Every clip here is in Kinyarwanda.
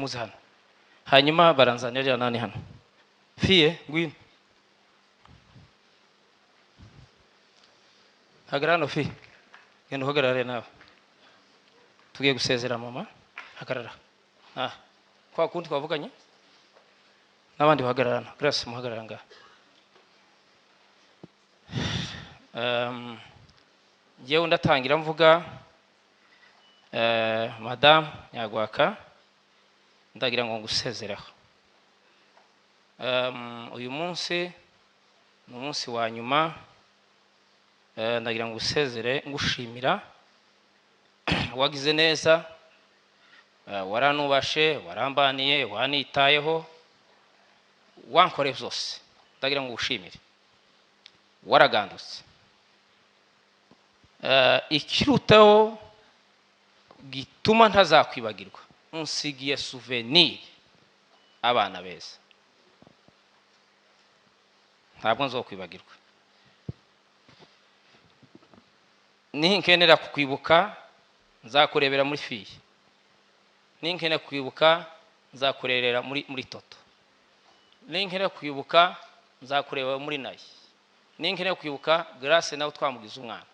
Muzahano hanyuma baranzanira nani hano fiye ngwino hagarara fi genda uhagarare nawe tugiye gusezera mama hagarara kwa kundi twavuganye n'abandi bahagararana Grace muhagarara nga jewe ndatangira mvuga Madame Nyagwaka ndagira ngo ngusezeraho uyu munsi ni umunsi wa nyuma ndagira ngo usezere ngushimira wagize neza waranubashe warambaniye wanitayeho wankore byose ndagira ngo ushimire waragandutse ikirutaho gituma ntazakwibagirwa unsigiye souvenir abana beza ntabwo nzokwibagirwa ninkenera kukwibuka nzakurebera muri fiye ninkenera kukwibuka nzakurerera muri toto ninkenera kukwibuka nzakureba muri nayi ninkenera kukwibuka Grace nawe twamugize umwana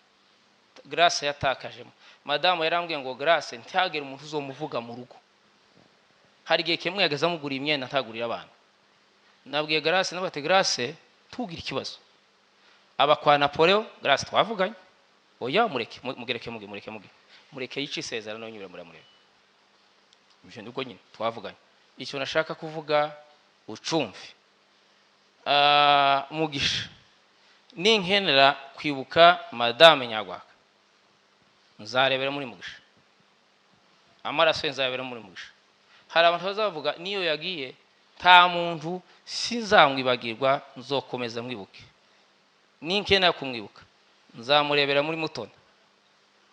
Grace yatakajemo Madame yarambwiye ngo Grace ntihagere umuntu uzomuvuga mu rugo hari gihe kimwe yagaza mugura imyenda ntagurira abana nabwiye Grace nabate Grace tugira ikibazo aba kwa Napoleon Grace twavuganye oya mureke yici isezerano nyure muremure ibyo ndiko nyine twavuganye icyo nashaka kuvuga ucumve Mugisha ninkenera kwibuka Madame Nyagwaka nzarebera muri Mugisha amaraso nzarebera muri Mugisha hari abantu bazavuga niyo yagiye nta muntu sinzamwibagirwa nzokomeza mwibuke ninkenera kumwibuka nzamurebera muri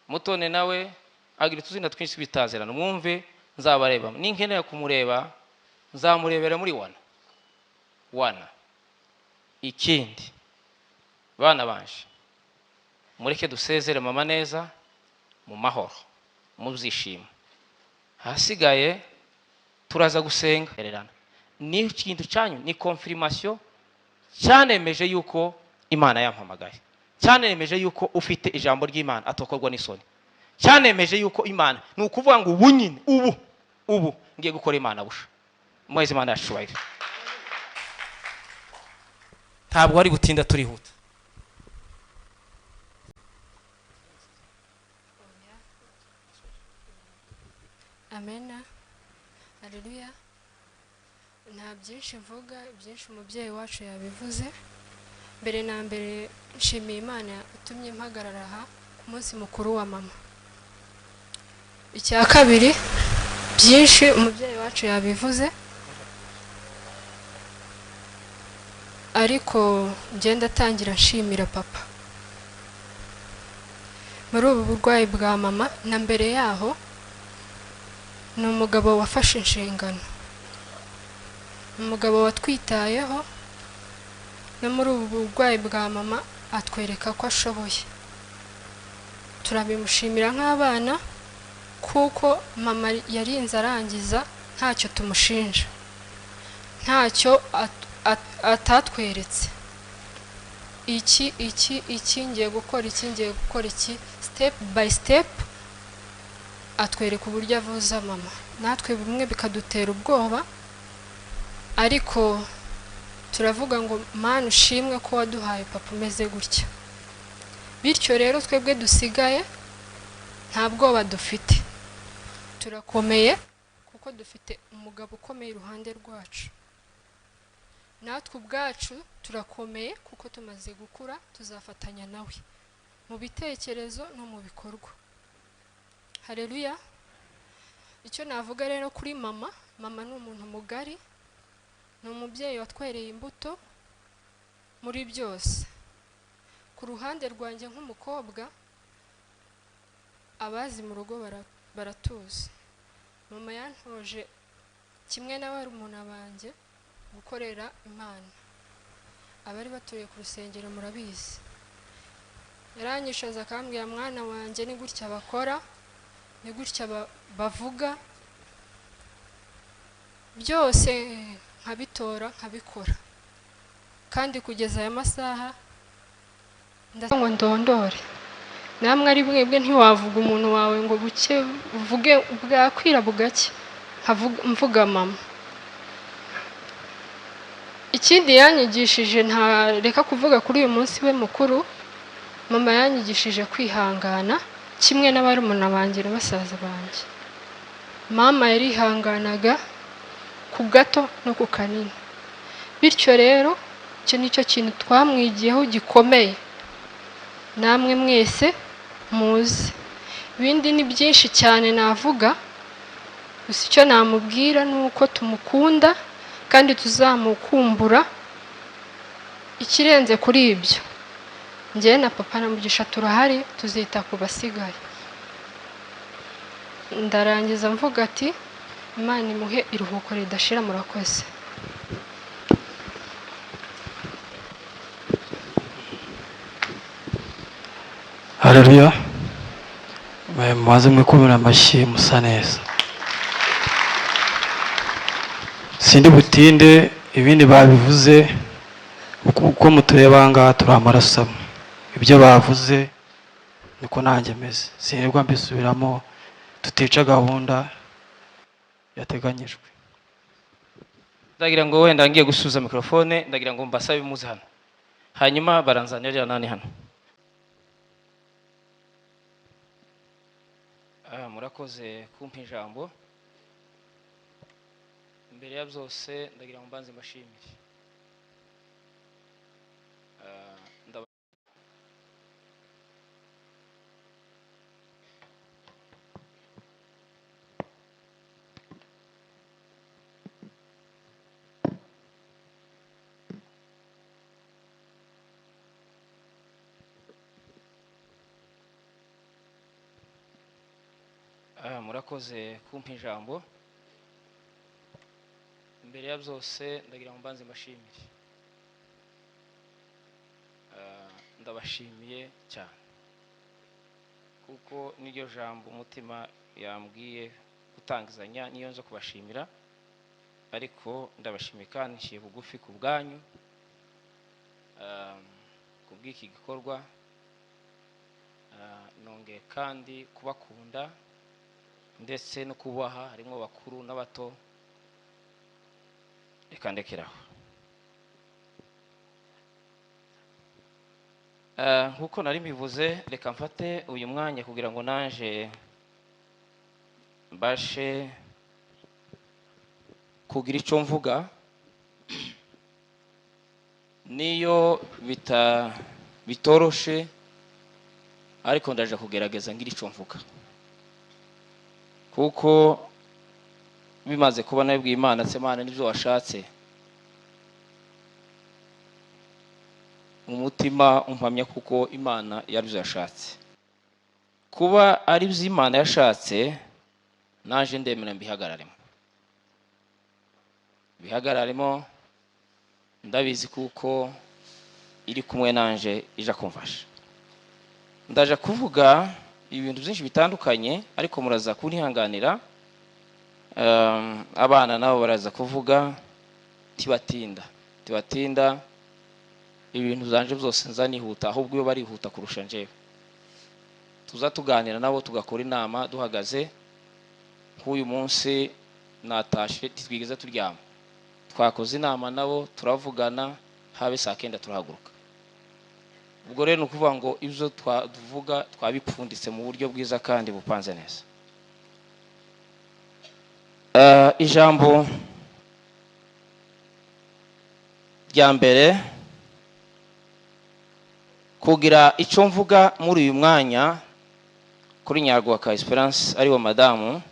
Mutone nawe agira tuzina twinshi bitazerana mwumve nzabareba ninkenera kumureba nzamurebera muri wana ikindi bana banje mureke dusezere mama neza mu mahoro mubyishimo hasigaye turaza gusenga ererana ni ikintu cyanyu ni confirmation cyanemeje yuko Imana yampamagaye cyanemeje yuko ufite ijambo ry'Imana atokorwa n'isoni cyanemeje yuko Imana ni ukuvuga ngo ubu nyine ubu ngiye gukora Imana busha mwezi Imana yashubaye ntabwo ari gutinda turihuta Amena Haleluya nta byinshi mvuga byinshi umubyeyi wacu yabivuze mbere na mbere nshimiye Imana utumye mpagarara aha ku munsi mukuru wa mama icya kabiri byinshi umubyeyi wacu yabivuze ariko ngenda atangira nshimira papa muri ubu burwayi bwa mama na mbere yaho ni umugabo wafashe inshingano umugabo watwitayeho no muri ubu burwayi bwa mama atwereka ko ashoboye turabimushimira nk'abana kuko mama yarinze arangiza ntacyo tumushinja ntacyo atatweretse iki ngiye gukora iki step by step atwereka uburyo avuza mama natwe bimwe bikadutera ubwoba ariko turavuga ngo Mana ushimwe ko waduhaye papa umeze gutya bityo rero twebwe dusigaye nta bwoba dufite turakomeye kuko dufite umugabo ukomeye iruhande rwacu natwe ubwacu turakomeye kuko tumaze gukura tuzafatanya nawe mu bitekerezo no mu bikorwa Haleluya icyo navuga rero kuri mama ni umuntu mugari ni umubyeyi watwereye imbuto muri byose ku ruhande rwanjye nk'umukobwa abazi mu rugo baratuzi mama yantoje kimwe n'abari umuntu abanjye gukorera Imana. Abari batuye ku rusengero murabizi, yaranyishaza akambwira, mwana wanjye ni gutya bakora, ni gutya bavuga, byose nkabitora nkabikora. Kandi kugeza aya masaha ndasaba ngo ndondore, namwe ari mwebwe ntiwavuga umuntu wawe ngo buke uvuge bwakwira bugake, mvuga mama. Ikindi yanyigishije, ntareka kuvuga kuri uyu munsi we mukuru, mama yanyigishije kwihangana kimwe n'abarumuna banjye na basaza banjye. Mama yarihanganaga ku gato no ku kanini, bityo rero icyo nicyo kintu twamwigiyeho gikomeye, namwe mwese muzi. Ibindi ni byinshi cyane navuga, gusa icyo namubwira ni uko tumukunda kandi tuzamukumbura. Ikirenze kuri ibyo, njyewe na papa na Mugisha turahari, tuzita ku basigaye. Ndarangiza mvuga ati Imana imuhe iruhuko ridashira. Murakoze. Haleluya. Mwaze mwikumira amashyi, musa neza. Sindi butinde, ibindi babivuze, uko mutureba ngaha turi amaraso amwe. Ibyo bavuze niko nanjye meze, sinirwa mbisubiramo, tutica gahunda yateganyijwe. Ndagira ngo wenda ngiye gusuza mikrofone, ndagira ngo mbasabe muze hano, hanyuma baranzanira nani hano. Murakoze kumpa ijambo. Mbere ya byose ndagira ngo mbanze mbashimire. Murakoze kumpa ijambo. Mbere ya byose ndagira ngo mbanze mbashimire. Ndabashimiye cyane kuko niryo jambo umutima yambwiye gutangizanya, niyo nzo kubashimira. Ariko ndabashimiye kandi nshiye bugufi ku bwanyu, ku bw'iki gikorwa, nongeye kandi kubakunda ndetse no kubaha, harimo bakuru n'abato. Reka ndekeraho. Nkuko nari mbivuze, reka mfate uyu mwanya kugira ngo nanje mbashe kugira icyo mvuga, niyo bitoroshe, ariko ndaje kugerageza ngira icyo mvuga, kuko bimaze kuba nabwiye Imana se Imana nibyo washatse, umutima umpamya kuko Imana yaribyo yashatse. Kuba ari byo Imana yashatse, naje ndemera bihagararemo, ndabizi kuko iri kumwe nanje ija kumfasha. Ndaje kuvuga ibintu byinshi bitandukanye, ariko muraza kunihanganira. Abana nabo baraza kuvuga, tibatinda ibintu zanje byose nzanihuta, ahubwo iyo barihuta kurusha njewe. Tuza tuganira nabo, tugakora inama duhagaze. Nk'uyu munsi natashe twigeze turyama, twakoze inama nabo, turavugana, habe saa 9 turahaguruka. Ubwo rero nukuvuga ngo ibyo twavuga twabipfunditse mu buryo bwiza kandi bupanze neza. Ijambo rya mbere, kugira icyo mvuga muri uyu mwanya kuri Nyarwaka Esperance ariwo madamu,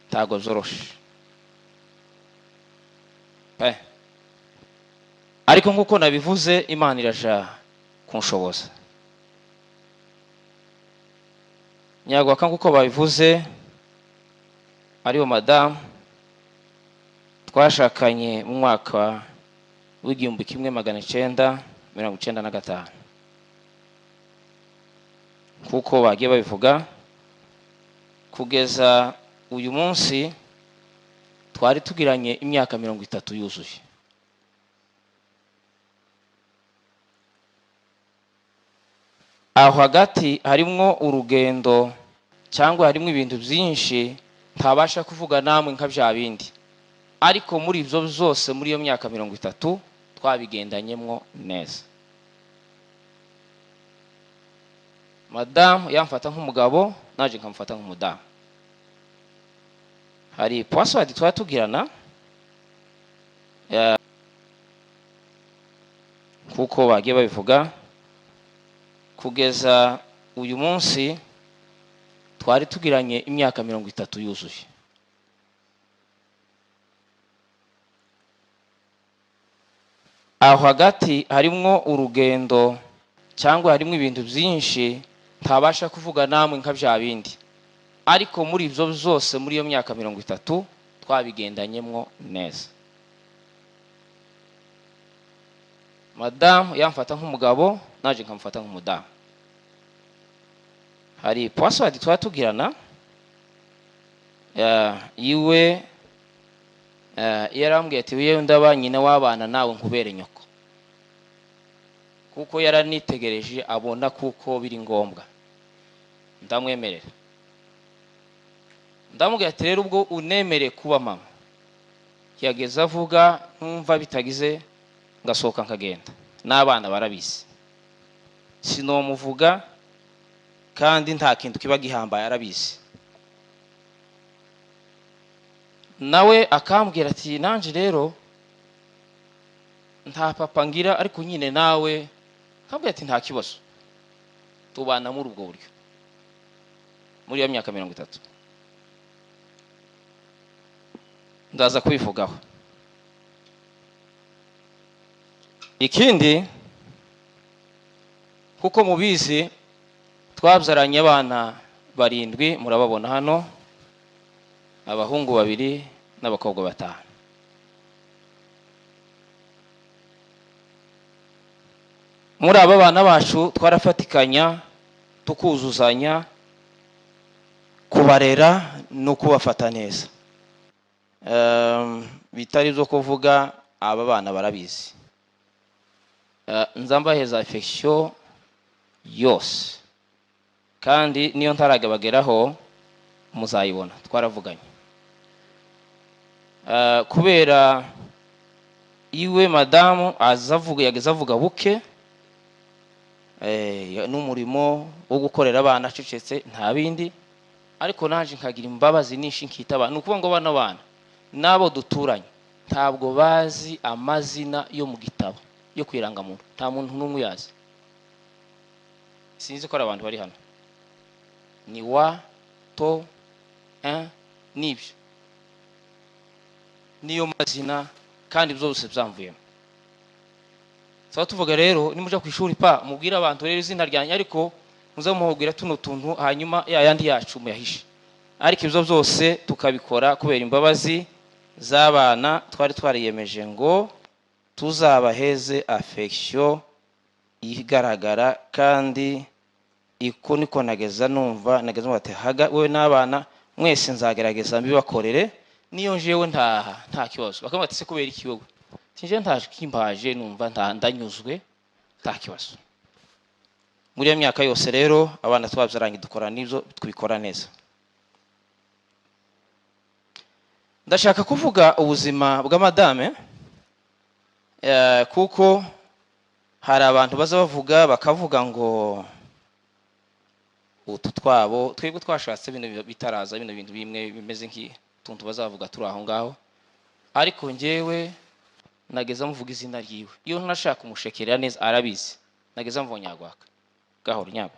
ntago byoroshe ariko nkuko nabivuze, Imana iraja kunshoboza. Nyarwaka nkuko babivuze ariwo madamu, twashakanye mu mwaka w'igihumbi kimwe magana cyenda mirongo icyenda na gatanu. Kuko bagiye babivuga, kugeza uyu munsi twari tugiranye imyaka 30 yuzuye. Aho hagati harimwo urugendo cyangwa harimwo ibintu byinshi ntabasha kuvuga namwe nka bya bindi, ariko muri ibyo byose muri iyo myaka 30 twabigendanyemo neza. Madamu yamfata nk'umugabo, naje nkamufata nk'umudamu. Hari password twatugirana kuko bagiye babivuga, kugeza uyu munsi twari tugiranye imyaka 30 yuzuye. Aho hagati harimwo urugendo cyangwa harimwo ibintu byinshi ntabasha kuvuga namwe nka bya bindi, ariko muri ibyo byose muri iyo myaka 30 twabigendanyemo neza. Madamu yamfata nk'umugabo, naje nkamufata nk'umudamu. Hari password twatugirana iwe yarambwiye ati wiye ndaba nyina w'abana nawe nkubere nyoko, kuko yaranitegereje abona kuko biri ngombwa. Ndamwemerera, ndamubwira ati rero ubwo unemere kuba mama. Yageza avuga ntumva bitagize ngasohoka nkagenda, n'abana barabizi sinomuvuga kandi nta kintu kiba gihambaye arabizi. Nawe akambwira ati nanje rero nta papa ngira, ariko nyine nawe akambwira ati nta kibazo, tubana muri ubwo buryo muri iyo myaka 30. Ndaza kubivugaho. Ikindi, kuko mubizi twabyaranye abana 7, murababona hano, abahungu 2 n'abakobwa 5. Muri aba bana bacu twarafatikanya tukuzuzanya kubarera no kubafata neza. Bitari byo kuvuga aba bana barabizi. Nzambaheza affection yose, kandi niyo ntaragabageraho muzayibona twaravuganye. Kubera iwe madamu azavuga yageza avuga buke, n'umurimo wo gukorera abana acecetse nta bindi, ariko naje nkagira imbabazi nishi nkita abantu. Nukuvuga ngo bano bana nabo duturanye ntabwo bazi amazina yo mu gitabo yo kwiranga muntu, nta muntu n'umwe yazi. Sinzi ko ari abantu bari hano, ni wa to nibyo niyo mazina kandi byose byamvuyemo. Sawa tuvuga rero nimuja ku ishuri pa mubwira abantu rero izina ryanyu, ariko muza muhubwira tuno tuntu hanyuma yandi yacu muyahishe. Ariko ibyo byose tukabikora kubera imbabazi z'abana twari twariyemeje ngo tuzabaheze affection igaragara, kandi iko niko nageza numva ati haga wewe n'abana mwese nzagerageza mbibakorere, niyo njewe nta kibazo. Bakaba bati se kubera iki wowe? Sinje ntaje kimbaje numva ndanyuzwe, nta kibazo. Muri iyo myaka yose rero abana twabyaranye dukora nibyo twikora neza. Ndashaka kuvuga ubuzima bwa madame, kuko hari abantu baza bavuga bakavuga ngo utu twabo twebwe twashatse bino bitaraza, bino bintu bimwe bimeze nk'ituntu bazavuga turi aho ngaho, ariko njyewe nageza mvuga izina ryiwe. Iyo ntashaka umushekera neza arabizi, nageza mvonyagwaka gahoro nyabo.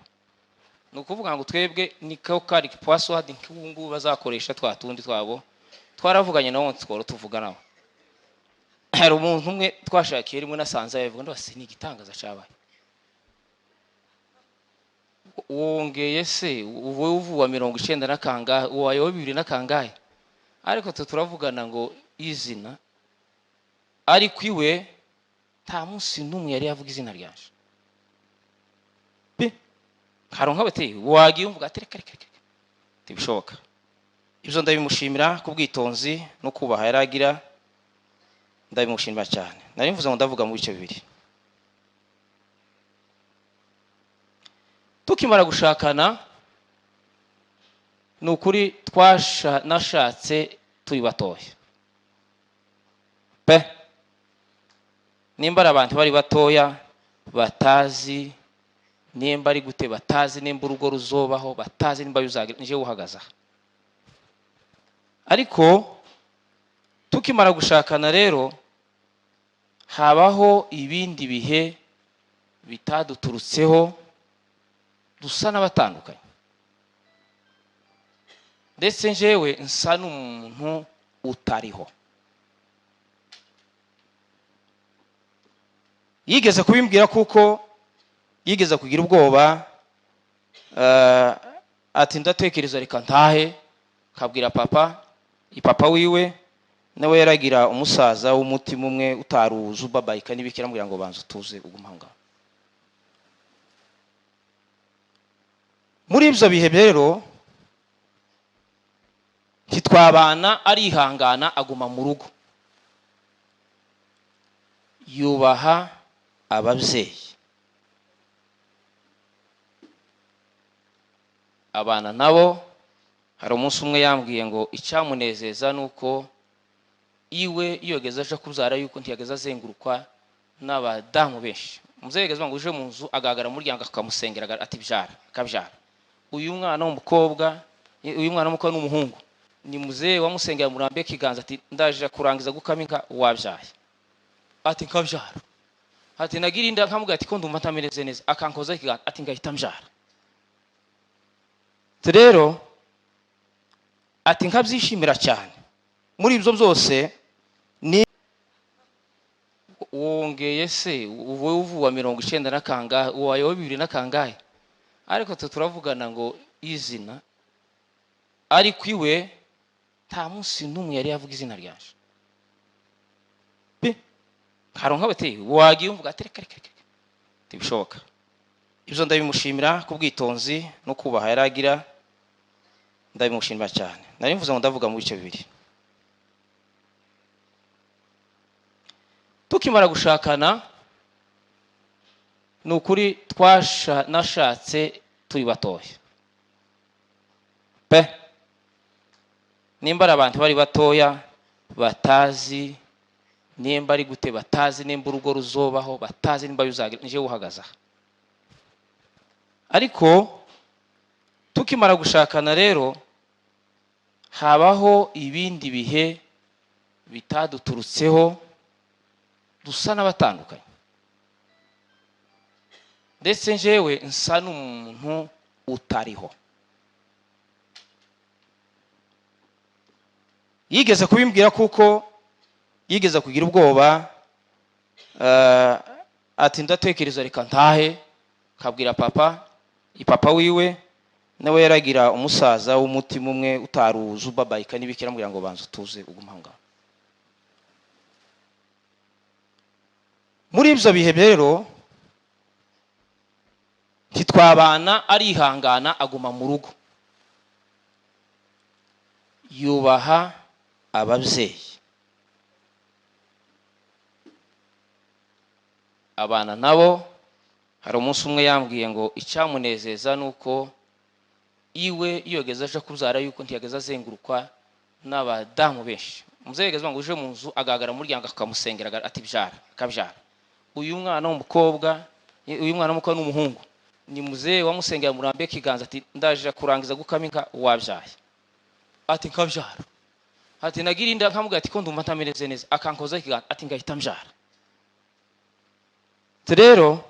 Nukuvuga ngo twebwe niko kari password nk'ubungu bazakoresha twatundi twabo twaravuganye nawo tworo tuvuga nawo. Hari umuntu umwe twashakiye rimwe nasanze yavuga ndo ni igitangaza cyabaye. Wongeye se wowe uvuwa 90 na kangahe, uwayo 2 na kangahe, ariko turavugana ngo izina ariko iwe nta munsi n'umwe yari yavuga izina ryanje haronka bati wagiye umvuga ati reka tibishoboka. Ibyo ndabimushimira ku bwitonzi no kubaha yaragira, ndabimushimira cyane. Nari mvuze ngo ndavuga mu bice bibiri. Tukimara gushakana nukuri nashatse turi batoya pe, nimba abantu bari batoya batazi nimba ari gute, batazi nimba urugo ruzobaho, batazi nimba yuzagira nje uhagaza. Ariko tukimara gushakana rero habaho ibindi bihe bitaduturutseho dusa n'abatandukanye, ndetse njewe nsa n'umuntu utariho. Yigeze kubimbwira kuko yigeze kugira ubwoba, ati ndatekereza reka ntahe, kabwira papa wiwe nawe yaragira umusaza w'umutima umwe utaruzu babayika n'ibikira mbwira ngo banza tuze ugumanga. Muri ibyo bihe rero ntitwabana, arihangana aguma mu rugo, yubaha ababyeyi, abana nabo. Hari umunsi umwe yambwiye ngo icyamunezeza nuko iwe yogeza aje kubyara yuko ntiyageza azengurukwa n'abadamu benshi. Umubyeyi yageze ngo uje mu nzu agagara muri ryanga akamusengera ati byara, akabyara. Uyu mwana w'umukobwa, uyu mwana w'umukobwa n'umuhungu, ni muzee wamusengera murambe kiganza ati ndaje kurangiza gukama inka wabyaye, ati nkabyara. Ati nagira inda nkamubwira ati ko ndumva ntamereze neza, akankoza ikiganza ati ngahita mbyara. Rero ati nkabyishimira cyane. Muri ibyo byose ni wongeye se wowe uvuwa 90 na kangahe, uwaye 200 na kangahe, ariko turavugana ngo izina ariko iwe nta munsi n'umwe yari yavuga izina ryanje haronka bati wagiye umvuga ati reka tibishoboka. Ibyo ndabimushimira ku bwitonzi no kubaha yaragira, ndabimushimira cyane. Nari mvuze ngo ndavuga mu bice bibiri. Tukimara gushakana nukuri nashatse turi batoya pe, nimba abantu bari batoya batazi nimba ari gute, batazi nimba urugo ruzobaho, batazi nimba yuzagira nje uhagaza. Ariko tukimara gushakana rero habaho ibindi bihe bitaduturutseho dusa n'abatandukanye, ndetse njewe nsa n'umuntu utariho. Yigeze kubimbwira kuko yigeze kugira ubwoba, ati ndatekereza reka ntahe, kabwira papa wiwe nawe yaragira umusaza w'umutima umwe utaruzu babayika n'ibikira mbwira ngo banza tuze ugumanga. Muri ibyo bihe rero ntitwabana, arihangana aguma mu rugo, yubaha ababyeyi, abana nabo. Hari umunsi umwe yambwiye ngo icyamunezeza nuko iwe yogeza aje kubyara yuko ntiyageza azengurukwa n'abadamu benshi. Umubyeyi yageze ngo uje mu nzu agagara muri ryanga akamusengera ati byara, akabyara. Uyu mwana w'umukobwa, uyu mwana w'umukobwa n'umuhungu, ni muzee wamusengera murambe kiganza ati ndaje kurangiza gukama inka wabyaye, ati nkabyara. Ati nagira inda nkamubwira ati ko ndumva ntamereze neza, akankoza ikiganza ati ngahita mbyara. Rero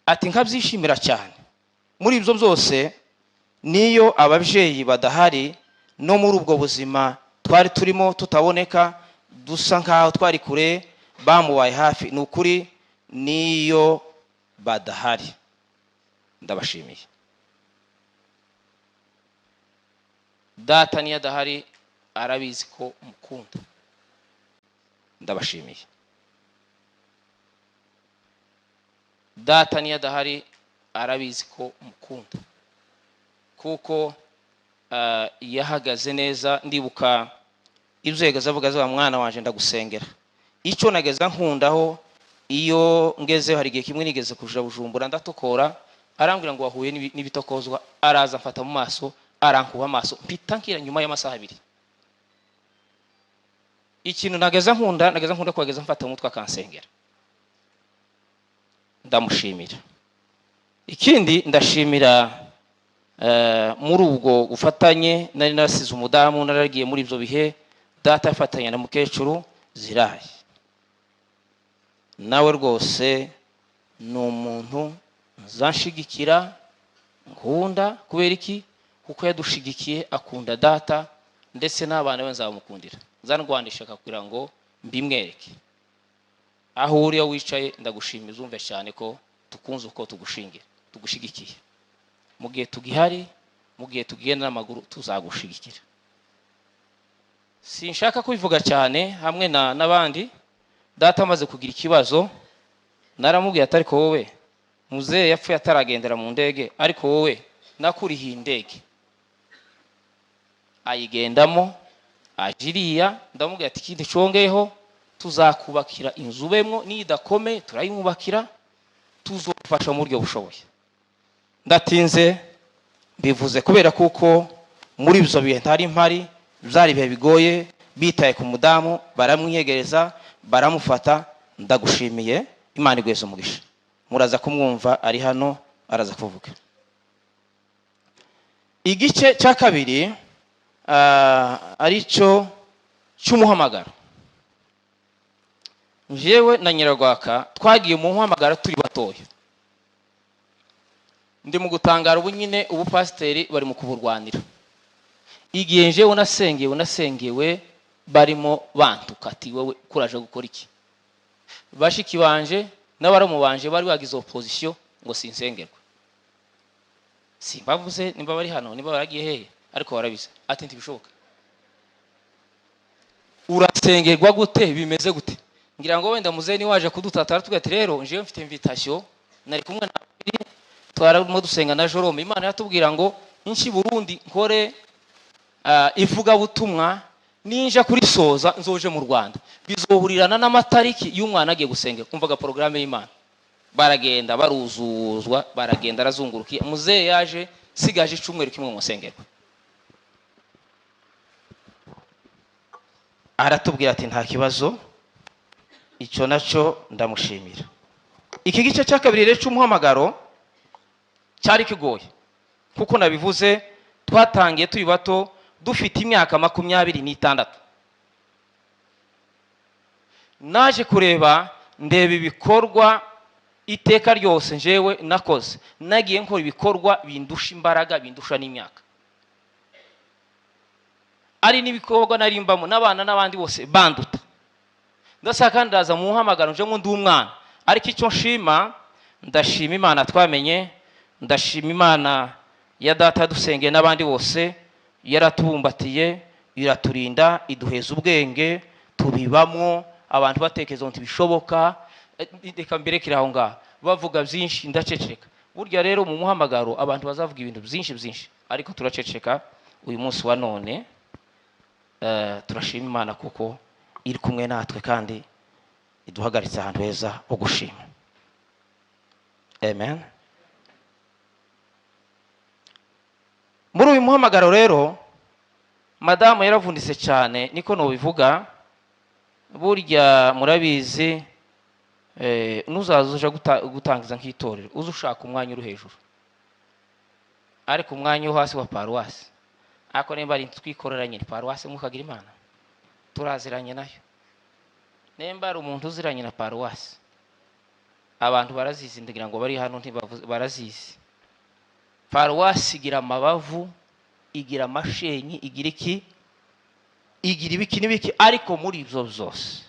ati nkabyishimira cyane. Muri ibyo byose niyo ababyeyi badahari, no muri ubwo buzima twari turimo tutaboneka, dusa nkaho twari kure, bamubaye hafi, nukuri niyo badahari ndabashimiye. Data niyo adahari arabizi ko mukunda. Ndabashimiye. Data niyo adahari arabizi ko mukunda, kuko yahagaze neza. Ndibuka ibyo yageze avuga aza mwana wanje ndagusengera. Icyo nageze nkundaho, iyo ngeze hari igihe kimwe nigeze kuja Bujumbura ndatokora, arambwira ngo wahuye n'ibitokozwa, araza mfata mu maso, arankuba amaso, mpita nkira nyuma y'amasaha 2. Ikintu nageze nkunda kwageza mfata umutwe akansengera. Ndamushimira. Ikindi ndashimira muri ubwo gufatanye, nari nasize umudamu, naragiye muri ibyo bihe, data afatanya na mukecuru Zirayi. Nawe rwose ni umuntu nzanshigikira, nkunda. Kubera iki? Kuko yadushigikiye, akunda data, ndetse n'abana be nzamukundira. Nzandwandisha kugira ngo mbimwereke. Aho uriya wicaye ndagushimiza, uzumve cyane ko tukunze uko tugushigikiye. Mu gihe tugihari, mu gihe tugenda n'amaguru, tuzagushigikira. Sinshaka kubivuga cyane, hamwe n'abandi. Data amaze kugira ikibazo, naramubwiye ati ariko wowe muzehe yapfuye ataragendera mu ndege, ariko wowe nakurihiye indege ayigendamo ajiriya. Ndamubwiye ati ikindi congeyeho, tuzakubakira inzu ubemwo, nidakome turayimubakira, tuzofasha mu buryo bushoboye. Ndatinze bivuze kubera kuko muri ibyo bihe ntari mpari, byari bihe bigoye, bitaye ku mudamu, baramwiyegereza, baramufata. Ndagushimiye, Imana igweze umugisha. Muraza kumwumva ari hano, araza kuvuga. Igice cya kabiri aricyo cy'umuhamagaro. Jewe na Nyirarwaka twagiye mu muhamagaro turi batoya. Ndi mu gutangara ubu nyine ubu pasiteri bari mu kuburwanira. Igihe jewe nasengewe barimo bantuka ati wowe kuraje gukora iki? Bashiki banje n'abaramu banje bari bagize opposition ngo sinsengerwe. Simbavuze nimba bari hano, nimba baragiye hehe, ariko barabize ati ntibishoboka. Urasengerwa gute? Bimeze gute? Ngira ngo wenda muzeni waje kudutatara tugati rero njewe mfite invitation, nari kumwe na twarimo dusenga na Jorome. Imana yatubwira ngo inshi Burundi nkore ivuga butumwa, ninja kuri soza nzoje mu Rwanda, bizohurirana n'amatariki y'umwana agiye gusengera. Kumvaga programme y'Imana, baragenda baruzuzwa, baragenda arazungurukiye. Muzehe yaje sigaje icumweru kimwe mu sengerwa, aratubwira ati nta kibazo. Icyo naco ndamushimira. Iki gice cya kabiri rero cy'umuhamagaro cyari kigoye, kuko nabivuze twatangiye turi bato, dufite imyaka 26. Naje kureba ndeba ibikorwa iteka ryose njewe nakoze, nagiye nkora ibikorwa bindusha imbaraga, bindusha n'imyaka. Ari n'ibikorwa narimbamo n'abana n'abandi bose banduta. Ndasaka ndaza mu muhamagaro nje ngo ndi umwana. Ariko icyo nshima, ndashima Imana twamenye, ndashima Imana ya data dusengeye n'abandi bose, yaratubumbatiye, iraturinda, iduheza ubwenge, tubibamwo. Abantu batekereza ngo bishoboka, reka mberekere aho ngaho, bavuga byinshi ndaceceka. Burya rero mu muhamagaro abantu bazavuga ibintu byinshi, ariko turaceceka. Uyu munsi wa none turashima Imana kuko iri kumwe natwe kandi iduhagaritse ahantu heza ho gushima. Amen. Muri uyu muhamagaro rero madamu yaravunditse cyane, niko no bivuga. Burya murabizi, nuzaza gutangiza nk'itorero uza ushaka umwanya uri hejuru, ariko umwanya wo hasi wa paruwasi. Ako nemba ari twikoreranye ni paruwasi mukagira Imana, turaziranye nayo. Nemba ari umuntu uziranye na paruwasi, abantu barazizi, ndagira ngo bari hano barazizi. Paruwasi igira amabavu, igira amashenyi, igira iki, igira ibiki n'ibiki, ariko muri ibyo byose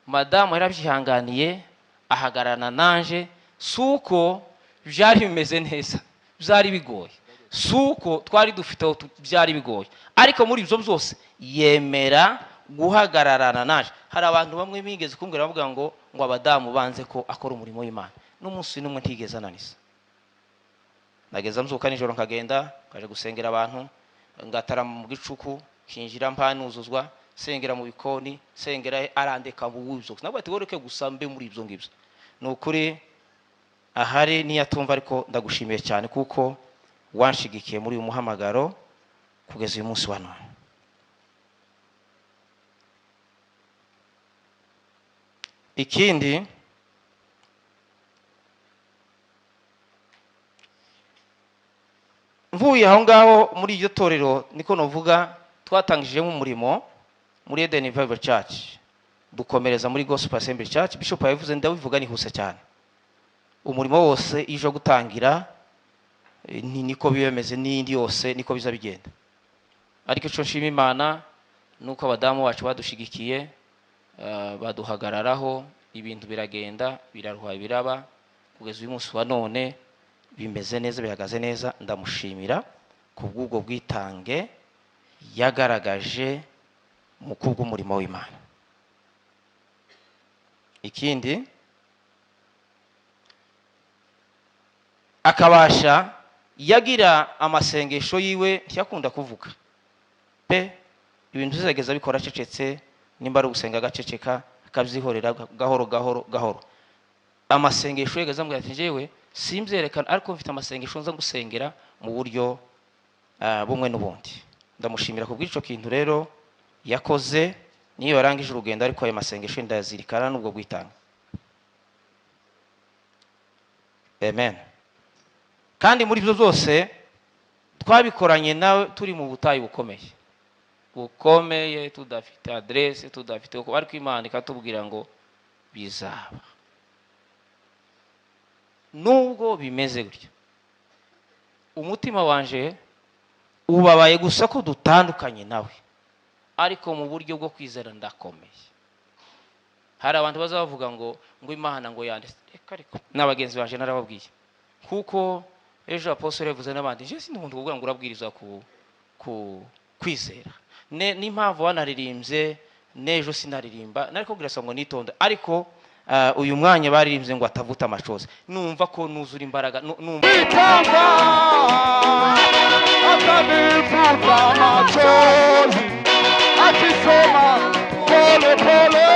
madamu yarabyihanganiye, ahagarana nanje. Suko byari bimeze neza, byari bigoye, suko twari dufite aho byari bigoye, ariko muri ibyo byose yemera guhagararana naje. Hari abantu bamwe bigeze kumbwira bavuga ngo abadamu banze ko akora umurimo w'Imana, n'umunsi n'umwe ntigeze ananiza. Nageza mzuka nijoro nkagenda kaje gusengera abantu, ngatara mu gicuku, kinjira mpanuzuzwa, sengera mu bikoni, sengera arandeka bubuzo. Nabwo ati woreke gusambe muri ibyo ngibyo. Nukuri ahari niyatumva, ariko ndagushimiye cyane kuko wanshigikiye muri uyu muhamagaro kugeza uyu munsi wa none. Ikindi mvuye aho ngaho muri iryo torero niko novuga twatangijemo umurimo muri Eden Revival Church, dukomereza muri Gospel Assembly Church. Bishop yavuze ndabivuga nihuse cyane, umurimo wose ijo gutangira niko biyemeze, n'indi yose niko biza bigenda. Ariko cyo nshima Imana nuko abadamu bacu badushigikiye, baduhagararaho, ibintu biragenda biraruha biraba kugeza uyu munsi wa none bimeze neza, bihagaze neza. Ndamushimira kubw'ubwo bwitange yagaragaje mu kubw'umurimo w'Imana. Ikindi akabasha yagira amasengesho yiwe ntiyakunda kuvuga pe, ibintu zizageza bikora cecetse, nimba ari gusenga gaceceka akabyihorera gahoro gahoro gahoro. Amasengesho yegeza mbwa ati jewe simvyerekana, ariko mfite amasengesho nza gusengera mu buryo bumwe n'ubundi. Ndamushimira kubw'ico kintu rero yakoze, niyo yarangije urugendo, ariko ayo masengesho ndazirikana n'ubwo gwitanga. Amen. Kandi muri byo byose twabikoranye nawe turi mu butayu bukomeye, tudafite adresse, tudafite uko, ariko Imana ikatubwira ngo bizaba. Nubwo bimeze gutyo, umutima wanje ubabaye gusa ko dutandukanye nawe, ariko mu buryo bwo kwizera ndakomeye. Hari abantu bazavuga ngo Imana ngo yanditse, ariko n'abagenzi banje narababwiye, kuko ejo Apostle yavuze n'abandi, je sindi umuntu kuvuga ngo urabwiriza ku kwizera. N'impamvu wanaririmbye n'ejo sinaririmba, nariko kugira ngo nitonde, ariko uyu mwanya baririmbye ngo atavuta amacozi, numva ko nuzura imbaraga, numva atabivuta amacozi, akisema pole pole,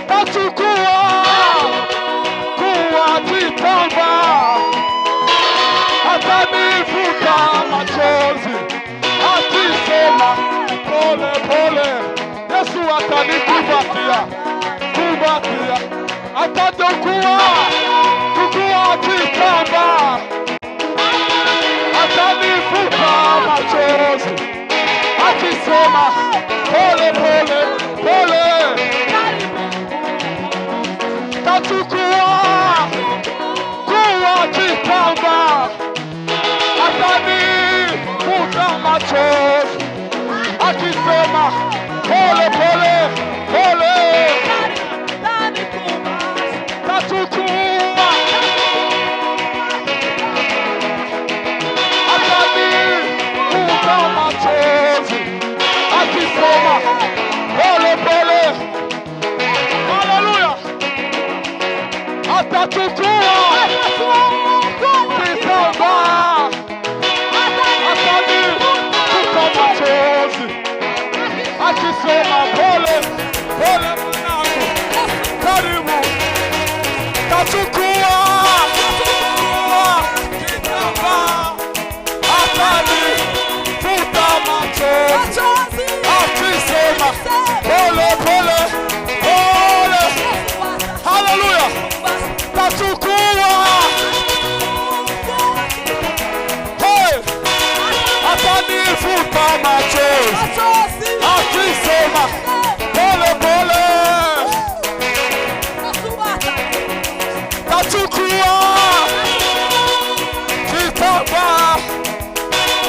tachukua kuwa kitamba, atabivuta machozi, akisema pole pole, Yesu atanikubatia, atadokuwa kitamba, atanifuta machozi, akisema pole pole pole, tachukua kuwa kitamba, atanifuta machozi, akisema pole pole pole, tachukua atanifuta machozi, akisema pole pole. Haleluya! Atachukua kitamba, atanifuta machozi, akisema pole pole mwanangu, karibu. Tachukua kitamba, atanifuta machozi, akisema pole pole pole. Haleluya! Tachukua atanifuta machozi, akisema pole pole. Tachukua kitamba,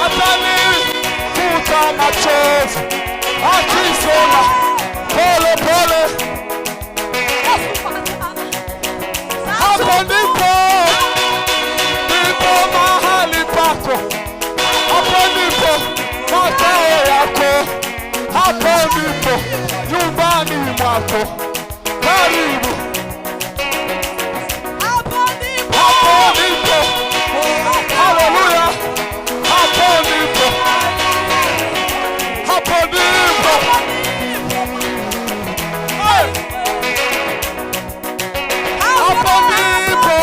atanifuta machozi, akisema pole pole. Hapo ndipo ndipo, karibu. Hapo ndipo. Haleluya. Hapo ndipo. Hapo ndipo. Hey. Hapo ndipo.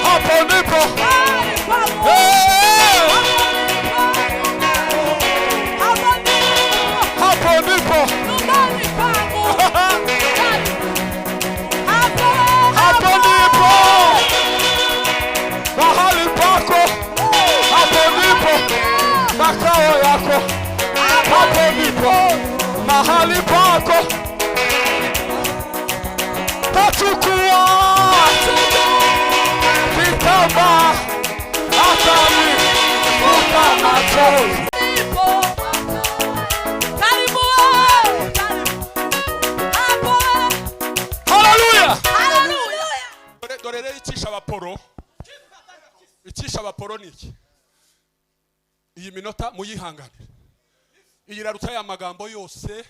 Hapo ndipo. Hey. Hapo ndipo. Hapo ndipo. Mahali pako. Hapo ndipo. Makao yako. Hapo ndipo. Mahali pako. Tachukua vitambaa hata nifuta machozi. Dore rero icisha abaporo. Icisha abaporo niki? Iyi minota muyihanganire. Iyi raruta ya magambo yose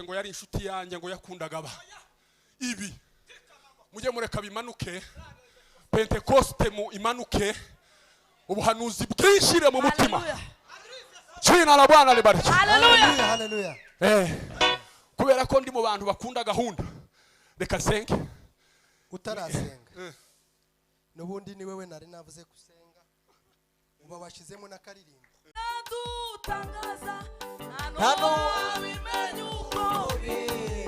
ngo yari inshuti yanjye ngo yakundaga aba. Ibi mujye mureka bimanuke. Pentecoste mu imanuke. Ubuhanuzi bwinshire mu mutima. China la Bwana libariki. Haleluya. Haleluya. Kubera ko ndi mu bantu bakunda gahunda. Reka senge. Utarasenga. Nubundi ni wewe nari navuze kusenga. Uba washizemo na karirimbo. Hano wabimenye uko biri.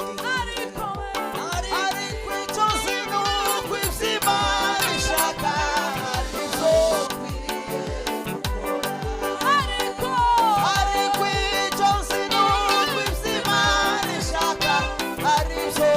Ariko icyo sino kwizima ishaka arizo kwiriye gukora. Ariko icyo sino kwizima ishaka arizo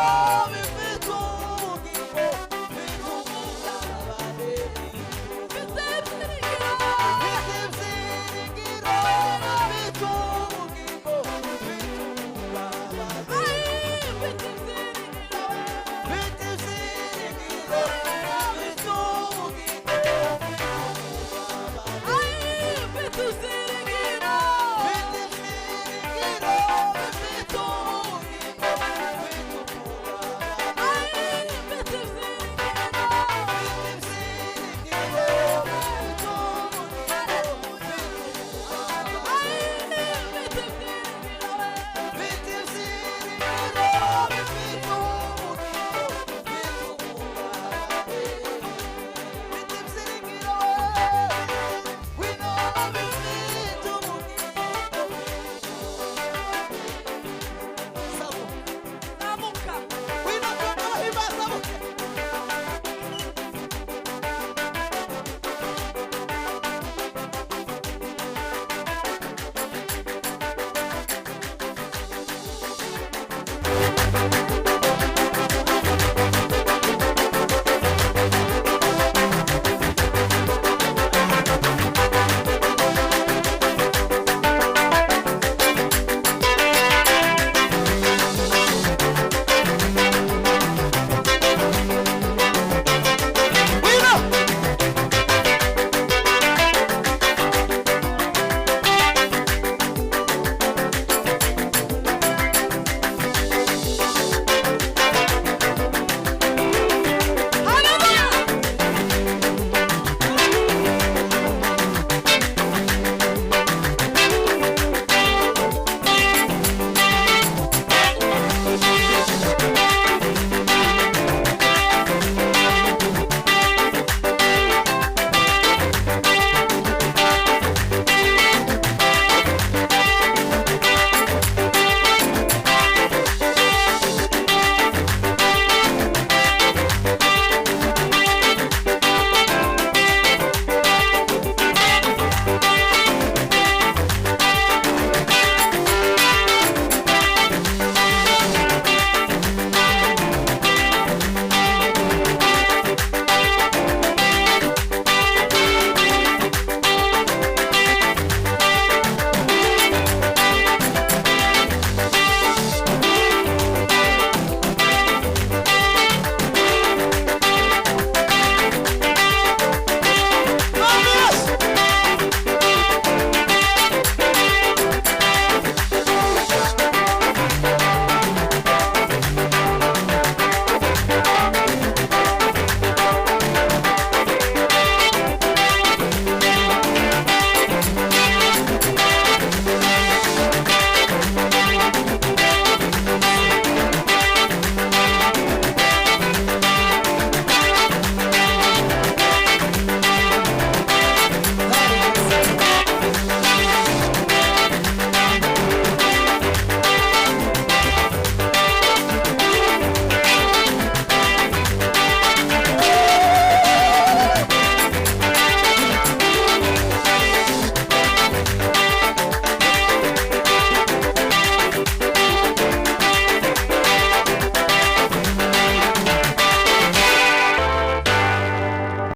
Hallelujah.